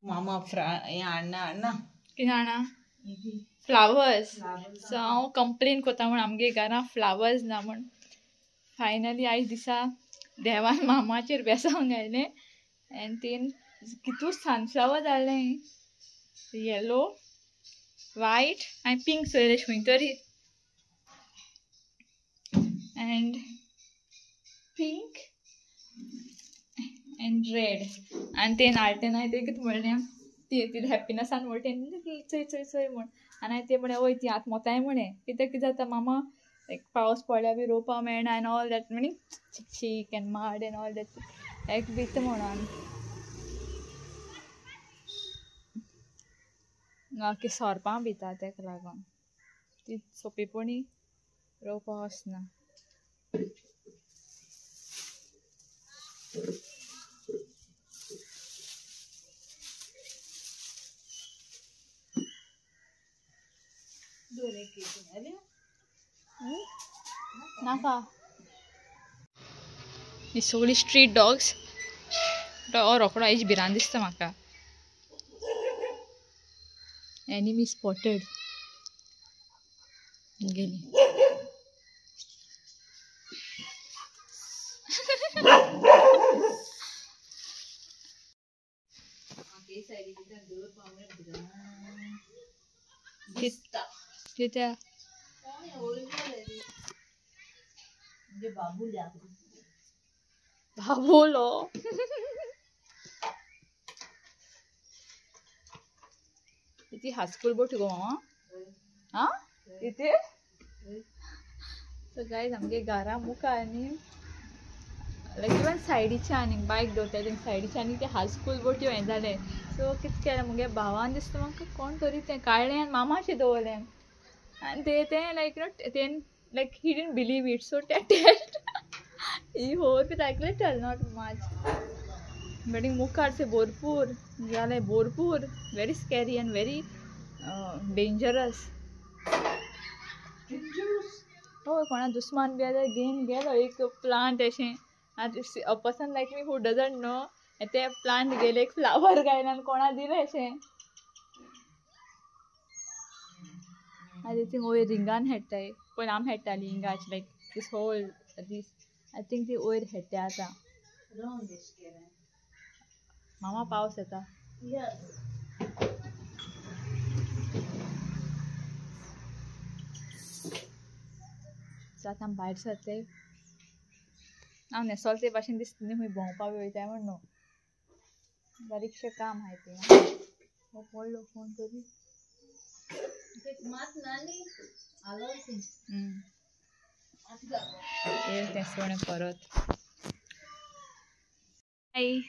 मामा हाडना कितें जाणा फ्लावर्स सो हांव कंप्लेन कोता म्हण आमगे घरां फ्लावर्स ना म्हण फायनली आयज दिसा देवान मामाचेर बेसांक घायलें आनी तेन कितू सनफ्लावर जालें येलो वायट आनी पिंक चोयलें खंय तरी एंड पिंक एंड रेड आनी तें हाडटें हांवें तें कितें म्हणलें ती हॅप्पिनसान म्हणटें चोय चोय चोय म्हण आनी हांवें तें म्हणलें वय ती आतां मोताय म्हणें कित्याक कितें जाता मामा लायक पावस पडल्यार बी रोवपा मेळना एन ऑल दॅट म्हणी चीक एन माड एन ऑल दॅट एक भित म्हणून की सोरपां भिता तेका लागोन ती सोंपेपणी रोवपा वचना नाका ही सगळी स्ट्रीट डॉग्स रोकडो हेज भिरान दिसता म्हाका एनिमी स्पॉटेड गेली कित्या बाबूलो इथे हायस्कूल बोट गो मामा हाँ इथे सो गाइस आमगे घरा मुखा आनी लायक इवन सायडीच्या आनी बायक दवरताले सायडीच्या आनी ते हायस्कूल बोट्यो हें जालें सो कितें केलें मुगे भावान दिसता म्हाका कोण तरी तें काडलें आनी मामाशें दवरलें आनी तें लायक नो तें like he didn't believe it so तें टेस्ट ही होर बी आयकलें टेल नॉट मच बट मुखार से भरपूर जालें भरपूर very scary and very dangerous हय कोणा दुस्मान बी जाल्यार घेवन गेलो एक प्लांट अशें a person like me who doesn't know ते प्लांट गेले एक फ्लावर घायन आनी कोणा दिलें अशें आनी थिंग वयर रिंगान हेडटाय पयलीं आमी हेडटालीं हिंगाच लायक दीस होल दीस आय थिंक ती वयर हेडटाय आतां मामा पावस येता सो आतां आमी भायर सरताय हांव न्हेसोल ते भाशेन दिसता न्ही खंय भोंवपाक वयताय म्हण न्हू बारीकशें काम आहाय तें हो पडलो फोन तरी येल तें सोणें परत हाय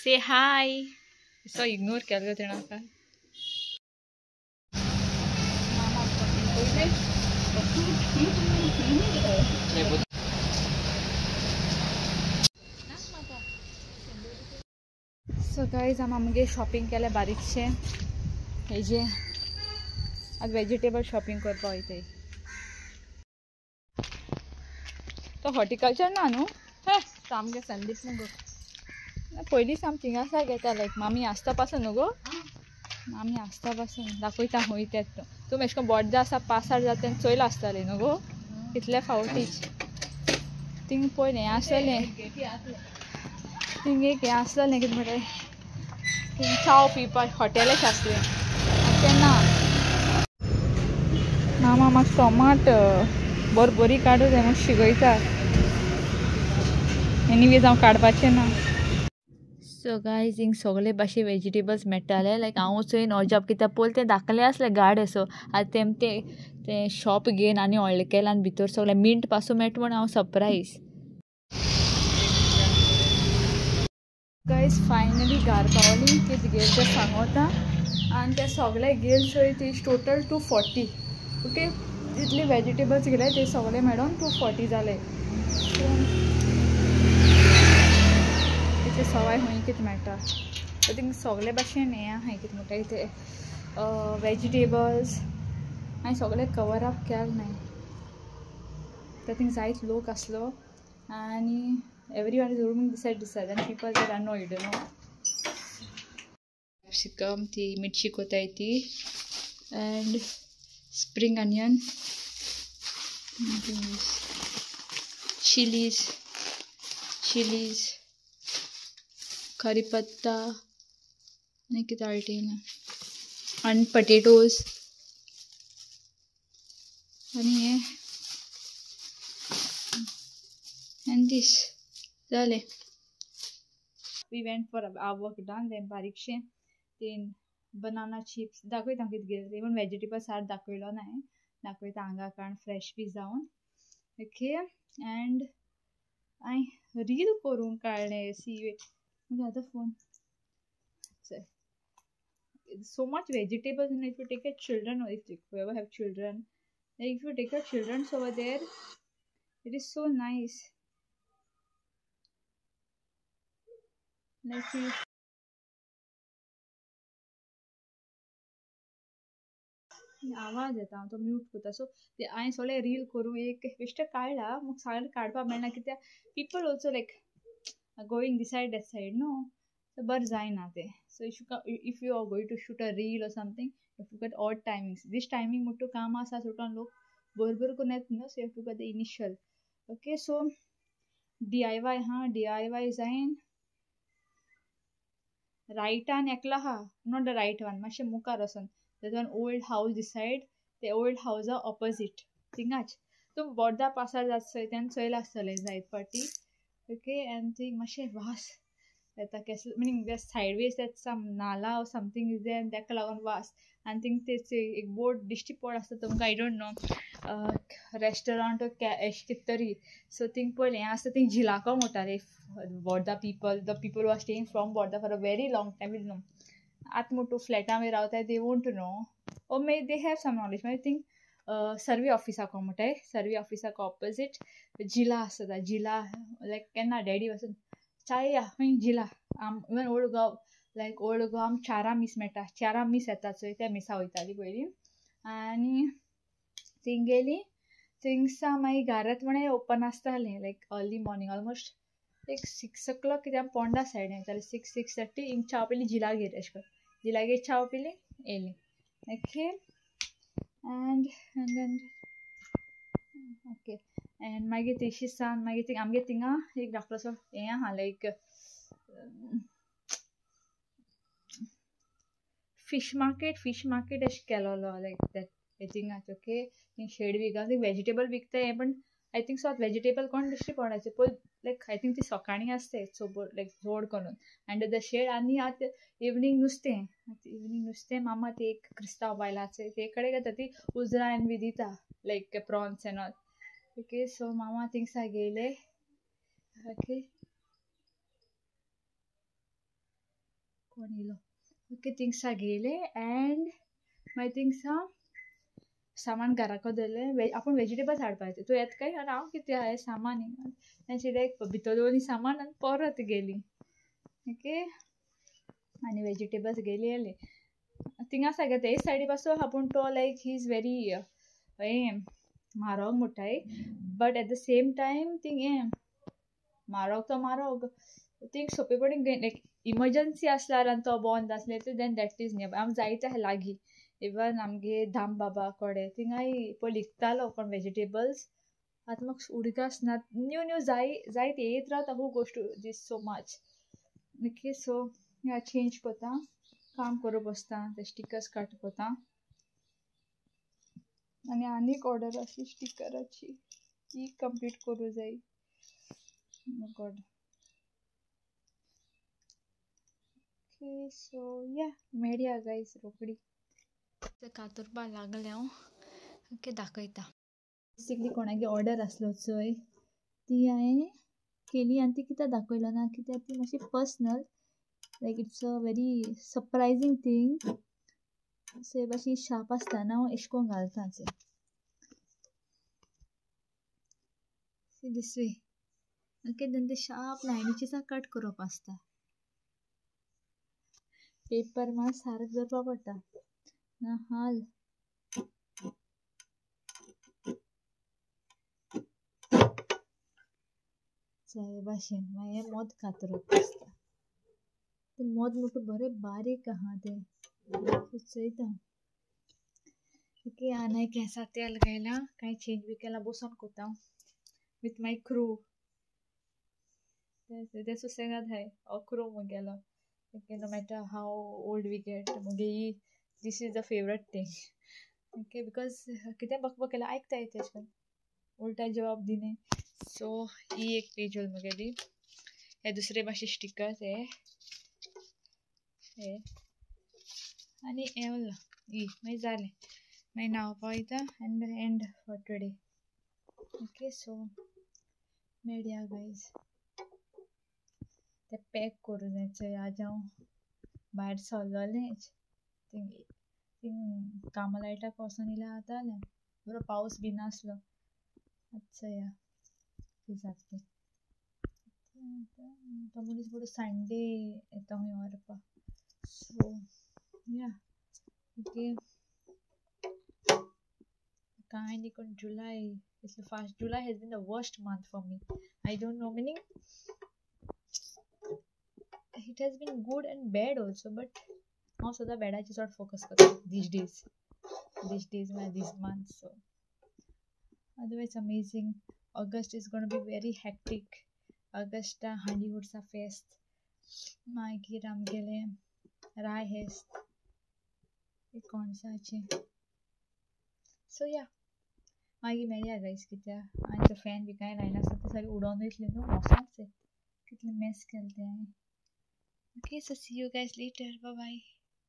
से हाय सो इग्नोर केलो तेणें म्हाका सो गाइज आमी आमगे शॉपिंग केलें बारीकशें हेजें आतां वेजिटेबल शॉपिंग करपा वयताय तो हॉर्टिकल्चर ना न्हू सामकें संदीप न्हू गो पयलींच आमी थिंगासा घेता लायक मामी आसता पासून न्हू गो मामी आसता पासून दाखयता खंय तें तुमी अशें करून बोड्डा आसा पासार जाता तेन्ना चोयला आसतालें न्हू गो कितले फावटीच थिंग पयलें हें आसलेलें थिंग एक हें आसलेलें कितें म्हणटाय थिंग चाव पिवपाक हॉटेलच आसलें तेन्ना मामा म्हाका टोमाट बरी काडूं जाय म्हाका शिगयता एनीवेज हांव काडपाचें ना सो गायज हिंग सगळे भाशे वेजिटेबल्स मेळटाले लायक हांव चोयन अजाप कित्याक पयलीं तें दाखयलें आसलें गाड असो आतां तें शॉप घेवन आनी व्हडलें केलां आनी भितर सगळें मिंट पासून मेळटा म्हण हांव सरप्रायज गायज फायनली घार पावलीं कितें घेल तें सांगोता आनी तें सगळें घेल चोय ती टोटल 240 ओके जितले वेजिटेबल्स घेले ते सगळे मेळोन 240 जाले तेचे सवाय खंय कितें मेळटा सो थिंग सगळे भाशेन हें आहाय कितें म्हणटाय तें वेजिटेबल्स हांवें सगळें कवर अप केलें नाय तर थिंग जायत लोक आसलो आनी every one is roaming decided आनी people there are no you don't know capsicum ती मिर्ची कोताय ती and spring onion, chilies, curry patta आणि किती आल्टीन and potatoes आणि हे and this झाले. We went for our work done. Then बारीकशे तीन बनाना चिप्स दाखवता किती गेले इवन व्हेजिटेबल सार दाखवलो नाही दाखवता हांगा कारण फ्रेश बी जावन ओके अँड हांवें रील करून काडले सी म्हणजे आतां phone so much vegetables and if you take your children or if you ever have children like if you take your children over there it is so nice let's see आवाज येता तो mute करता सो ते हांवें सगळें reel करूं एक बेश्टें काडला म्हाका सगळें काडपाक मेळना कित्याक people also like going this side that side no so बरें जायना तें so if you are going to shoot a reel or something you to get odd timings दीस टायमींग म्हणटा काम आसा सुटोन लोक बरोबर करून येता न्हू so you to get the initial okay so DIY जायन रायटान एकलो आहा नॉट द रायट वन मातशें मुखार वचोन there's one old house this side the old house are opposite थिंगाच तूं बोर्दा पासार जाता थंय चोयला आसतलें जायत फावटी ओके एंड थिंग मातशें वास येता केसलें मिनींग सायडवेज दॅट सम नाला और समथींग इज देयर ताका लागून वास आनी थिंग ते एक बोर्ड दिश्टी पड आसता तुमकां आय डोंट नो रेस्टोरंट एश कितें तरी सो थिंग पयलें हें आसता थिंग जिलाको म्हणटाले Borda the people are staying from Borda for a very long time will no आतां म्हणटू फ्लॅटां बी रावताय they won't know or may they have some knowledge मागीर थिंग सर्वे ऑफिसाक म्हणटाय सर्वे ऑफिसाक ऑपोजीट जिला आसता जिला लायक केन्ना डॅडी वचून चाय या खंय जिला इवन ओल्ड गांव लायक ओल्ड गांव चारां मीस मेळटा चारां मीस येता चोय त्या मिसा वयतालीं पयलीं आनी थिंग गेलीं थिंगसा मागीर घारात म्हणे ओपन आसतालें लायक अर्ली मॉर्निंग ऑलमोस्ट लायक 6 o'clock कित्याक पोंडा सायड येतालें 6:30 हिंग चाव पिली जिलागेर एश कोन जिलागेर चाव पिली येयलीं okay and then okay and मागीर तेशी सान मागीर थिंग आमगे थिंगा एक धाकटोसो हें आहा लायक फिश मार्केट एश केलोलो लायक दॅट थिंगाच ओके थिंग शेड बी घाल थिंग वेजिटेबल विकताय हें पण आय थिंक सो वेजिटेबल कोण दिश्टी पडायचे पळय लायक आय थिंक ती सकाळीं आसताय चोबोर लायक जोड करून अंडर द शेड आनी आतां इवनींग नुस्तें मामा ती एक क्रिस्तांव बायलाचे ते कडेन घेता ती उजरायन बी दिता like prawns and all okay so मामा थिंगसा गेले ओके कोण येयलो ओके थिंगसा गेले एंड मागीर थिंगसा सामान घराको दवरलें आपूण वेजिटेबल्स हाडपाचें तूं येता काय आनी हांव कितें हांवें सामान तांचे लायक भितर दवरलीं सामान आनी परत गेलीं ओके आनी वेजिटेबल्स गेली येयलीं थिंगा सागे ते सायडी पासून आपूण तो लायक ही इज वेरी हें म्हारग म्हणटाय but at the same time thing हें म्हारग थिंग सोंपे पडीन लायक इमर्जन्सी आसल्यार आनी तो बंद आसलें देन दॅट इज नियर आमी जायते आहा लागीं इवन आमगे धाम बाबा कोडे थिंगाय पळय लिखतालो कोण वेजिटेबल्स आतां म्हाका उडीक ना न्यू जायत येयत रावता खूब गोश्ट दीस so much okay so change कोता काम करूं बसता ते स्टिकर्स काडटा कोता आनी आनीक ऑर्डर आसली स्टिकराची ती कंप्लीट करूं जाय गॉड ओके सो या मेळया गायज रोखडी कातरपा लागलें हांव ओके दाखयता बेसिकली कोणागे ऑर्डर आसलो चोय ती हांवें केली आनी ती कित्याक दाखयलो ना कित्याक ती मातशी personal like it's a very surprising thing so मातशी शार्प आसता ना हांव एशें कोन्न घालतां दिस वे ओके देन ते शार्प लायनीची सा कट करप आसता पेपर मात सारको दवरपा पडटा ना हाल जाय भाशेन मागीर मोद कातरप आसता ते मोद मोठं बरें बारीक आहा ते चयता ओके आनी केंसा तेल घायला कांय चेंज बी केला बसून कोता विथ माय क्रू ते सुसेगाद हाय क्रू मुगेलो okay no matter how old we get मुगे ही this is the favourite thing okay because कितें बकबक केला आयकताय तेशें उलटा जवाब दिने सो ही एक पेज होल मुगेली हे दुसरे भाशे स्टिकर्स हे आनी हे उरला ही मागीर जालें मागीर न्हांवपा वयता and end for today okay so मेळया गायज ते पॅक करूं जाय चोय आज हांव भायर सरलोलेंच थिंग कामा लायटाक वोसोन इल्यार जातालें बरो पावस बी नासलो चोया कितें जाता तो मनीस बरो संडे येता खंय व्हरपा सो या ओके कांय न्ही कोण July it's fast July has been the worst month for me I don't know meaning it has been good and bad also but हांव सदां बॅडाची चड फोकस करता दीस डेज म्हळ्यार this month so otherwise amazing August is gonna be very hectic ऑगस्टा हांडी उडसा फेस्त मागीर आमगेलें राय हेस्त कोणसाचें सो या मागीर मेळया गायज कित्याक हांवें फॅन बी कांय लायना आसता ते सगळें उडोवन वयतले न्हू मोसांच कितलें मेस केलें तें हांवें okay so see you guys later bye bye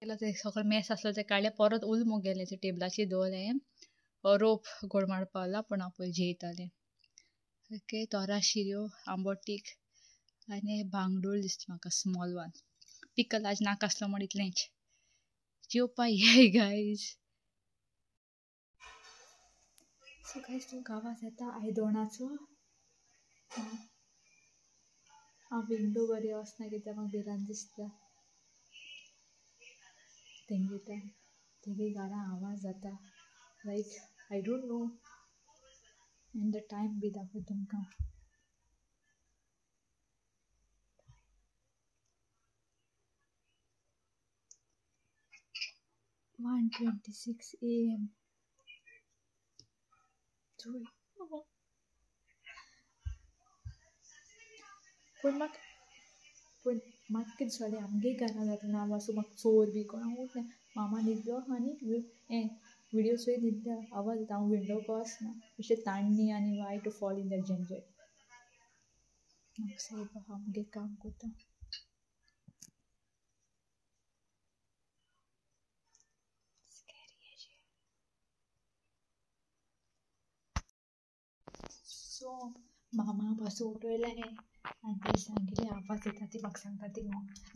केलो ते सगळें मेस आसलो ते काडले परत उल मुगेलें ते टेबलाचेर दवरलें रोप गोड मारपा लागला पूण हांव पयलीं जेयतालें ओके तोरा शिऱ्यो आंबोटीक आनी बांगडूळ दिसता म्हाका स्मॉल वन पिकल आज नाका आसलो म्हण इतलेंच जेवपा ये गायज सो गायज तुमकां आवाज येता आयदोणाचो हांव विंडो बरी वचना कित्याक म्हाका भिरांत दिसता तेगे घरा आवाज जाता like I don't know and the time बी दाखय तुमकां 1:26 AM पूण म्हाका कितें जालें आमगे घरा जाता वाचून म्हाका चोर बी कोण उठलें मामा न्हिदलो आनी हें विडियो चोय न्हिदल्या आवाज येता हांव विंडो वचना बेश्टें ताणणी आनी वाय टू फॉल इन दॅट झंझट म्हाका सायब हांव मुगे काम कोता सो मामा पासून उठयलें हें आनी ती सांगिल्ली आवाज येता ती म्हाका सांगता ती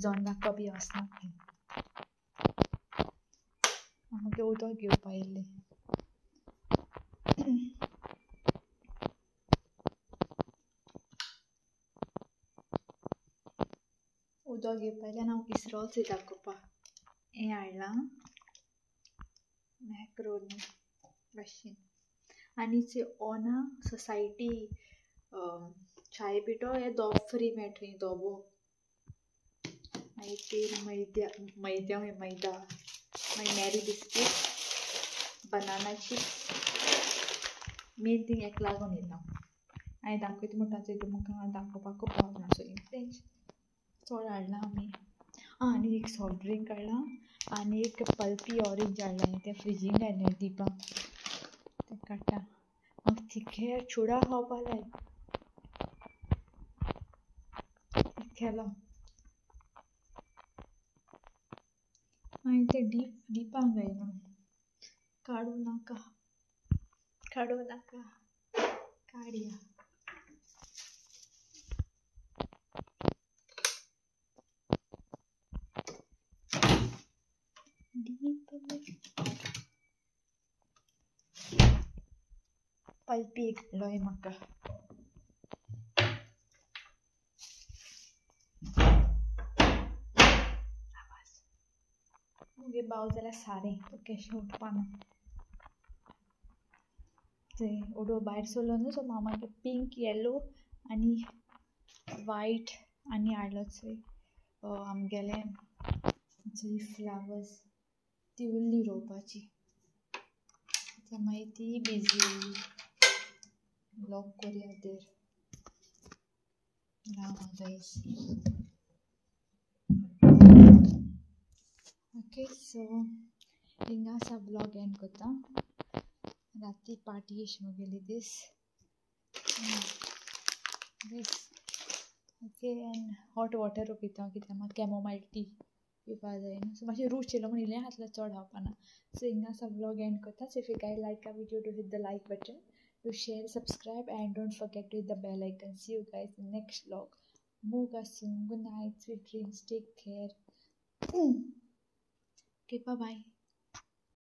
जॉन दाखपा बी वचना म्हाका उदक घेवपा येयल्लें उदक घेवपा येयलें आनी हांव इसरोच दाखोवपा हें हाडलां मॅक्रोनी भाशेन आनी चे ओना सोसायटी चाय पिठो हे दोब फ्री मेळटा थंय दोबो मागीर तेल मैदा मैदा मागीर Marie biscuit banana chips main thing एक लागून येयला हांवें दाखयता म्हणटा तुमकां दाखोवपाकूच पावना सो इतलेंच चड हाडलां आमी आनी एक सॉफ्ट ड्रिंक हाडलां आनी एक पल्पी ऑरेंज हाडलां तें फ्रिजीन घायलें दिपाक तें काडटा म्हाका तिखे चुडा खावपा लायक केलो हांवें तें डिपाक घायना काडूं नाका काडया पल्पी घालोय म्हाका मुगे भाव जाल्यार सारें तो केशें उठपाना थंय ओडो भायर सरलो न्हू सो मामागे पिंक येलो आनी वायट आनी हाडलो चोय आमगेले जी फ्लावर्स ती उरली रोवपाची त्या मागीर ती बिजी ब्लॉक करूया तर राव गाईस ओके सो हिंगा असा ब्लॉग एंड करता राती पार्टी येश मुगेली दीस ओके एंड हॉट वॉटर पिता कित्याक म्हाका कॅमोमायल टी पिवपा जाय न्हू सो मातशें रूच येयलो म्हणून इल्लें हातला चड हावपाना सो हिंगा असा ब्लॉग एंड करता so if you guys like a video do hit the like button do share subscribe and don't forget to hit the bell icon see you guys in next vlog मोगा soon good night sweet dreams take care okay bye bye